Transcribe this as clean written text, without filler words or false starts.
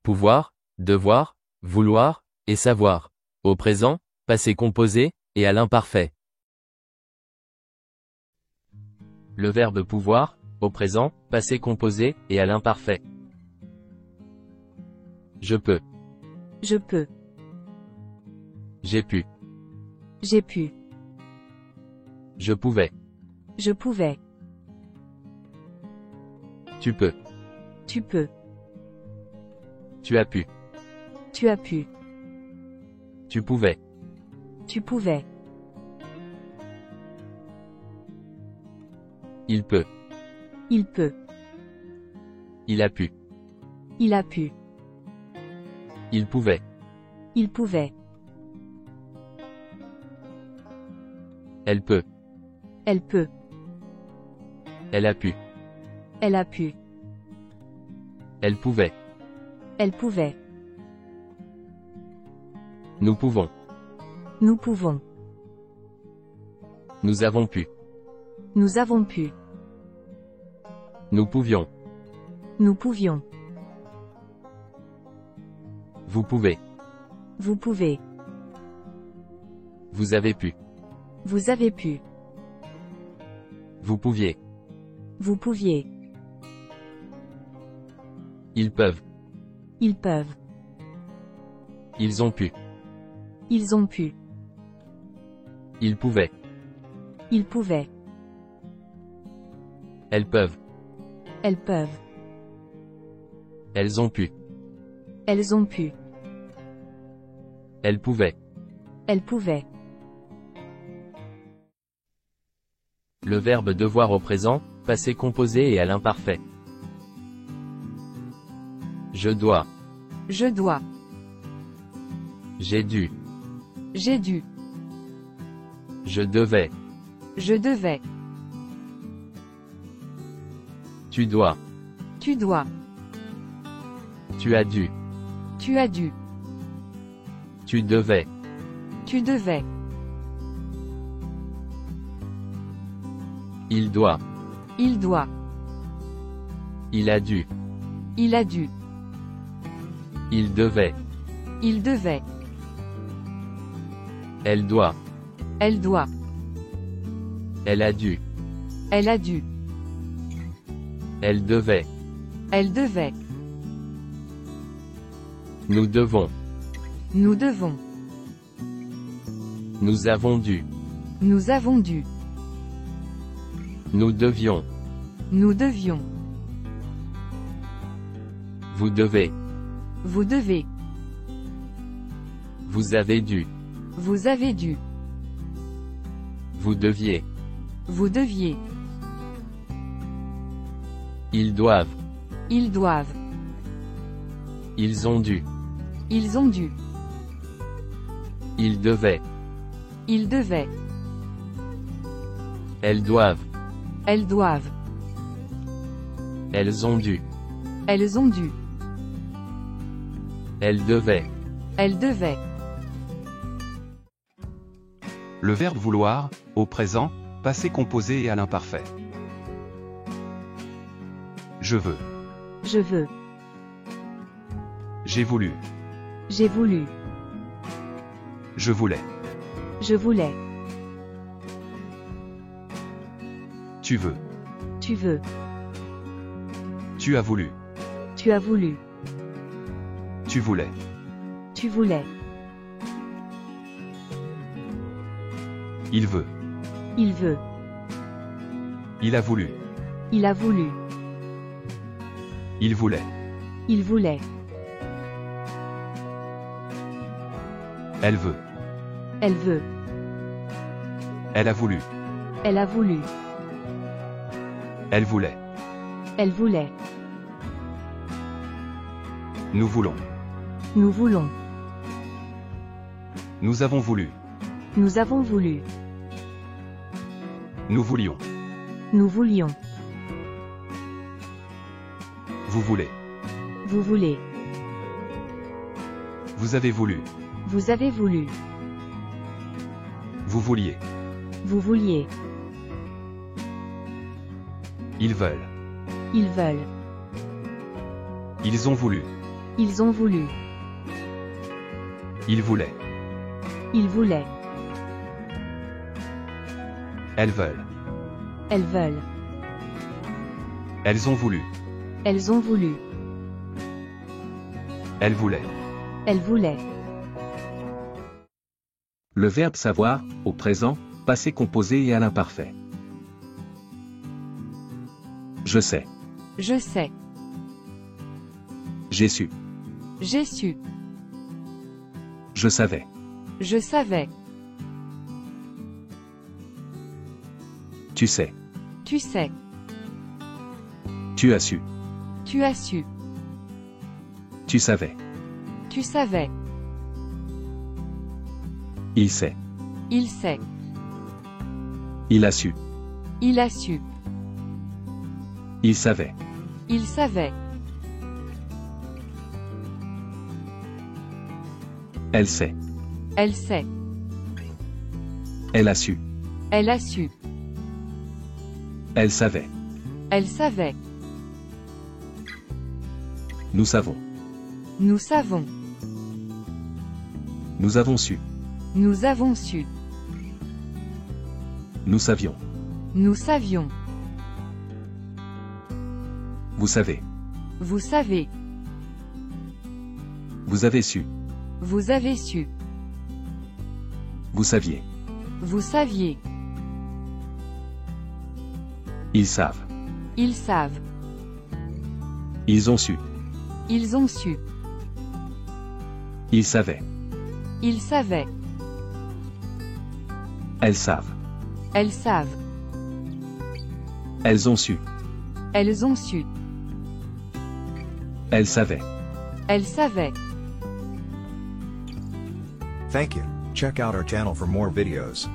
pouvoir, devoir, vouloir, et savoir. Au présent, passé composé, et à l'imparfait. Le verbe pouvoir, au présent, passé composé, et à l'imparfait. Je peux. Je peux. J'ai pu. J'ai pu. Je pouvais. Je pouvais. Tu peux. Tu peux. Tu as pu. Tu as pu. Tu pouvais. Tu pouvais. Il peut. Il peut. Il a pu. Il a pu. Il pouvait. Il pouvait. Elle peut. Elle peut. Elle a pu. Elle a pu. Elle pouvait. Elle pouvait. Nous pouvons. Nous pouvons. Nous avons pu. Nous avons pu. Nous pouvions. Nous pouvions. Vous pouvez. Vous pouvez. Vous avez pu. Vous avez pu. Vous pouviez. Vous pouviez. Ils peuvent. Ils peuvent. Ils ont pu. Ils ont pu. Ils pouvaient. Ils pouvaient. Elles peuvent. Elles peuvent. Elles ont pu. Elles ont pu. Elles pouvaient. Elles pouvaient. Le verbe devoir au présent, passé composé et à l'imparfait. Je dois. Je dois. J'ai dû. J'ai dû. Je devais. Je devais. Tu dois. Tu dois. Tu as dû. Tu as dû. Tu devais. Tu devais. Il doit. Il doit. Il a dû. Il a dû. Il devait. Il devait. Elle doit. Elle doit. Elle a dû. Elle a dû. Elle devait. Elle devait. Nous devons. Nous devons. Nous avons dû. Nous avons dû. Nous devions. Nous devions. Vous devez. Vous devez. Vous avez dû. Vous avez dû. Vous deviez. Vous deviez. Ils doivent. Ils doivent. Ils ont dû. Ils ont dû. Ils devaient. Ils devaient. Elles doivent. Elles doivent. Elles ont dû. Elles ont dû. Elles devaient. Elles devaient. Le verbe vouloir, au présent, passé composé et à l'imparfait. Je veux. Je veux. J'ai voulu. J'ai voulu. Je voulais. Je voulais. Tu veux. Tu veux. Tu as voulu. Tu as voulu. Tu voulais. Tu voulais. Il veut. Il veut. Il a voulu. Il a voulu. Il voulait. Il voulait. Elle veut. Elle veut. Elle a voulu. Elle a voulu. Elle voulait. Elle voulait. Nous voulons. Nous voulons. Nous avons voulu. Nous avons voulu. Nous voulions. Nous voulions. Vous voulez. Vous voulez. Vous avez voulu. Vous avez voulu. Vous vouliez. Vous vouliez. Ils veulent. Ils veulent. Ils ont voulu. Ils ont voulu. Ils voulaient. Ils voulaient. Elles veulent. Elles veulent. Elles ont voulu. Elles ont voulu. Elles voulaient. Elles voulaient. Le verbe savoir, au présent, passé composé et à l'imparfait. Je sais. Je sais. J'ai su. J'ai su. Je savais. Je savais. Tu sais. Tu sais. Tu as su. Tu as su. Tu savais. Tu savais. Il sait. Il sait. Il a su. Il a su. Il savait. Il savait. Elle sait. Elle sait. Elle a su. Elle a su. Elle savait. Elle savait. Nous savons. Nous savons. Nous avons su. Nous avons su. Nous savions. Nous savions. Vous savez. Vous savez. Vous avez su. Vous avez su. Vous saviez. Vous saviez. Ils savent. Ils savent. Ils ont su. Ils ont su. Ils savaient. Ils savaient. Elles savent. Elles savent. Elles ont su. Elles ont su. Elles savaient. Elles savaient. Thank you. Check out our channel for more videos.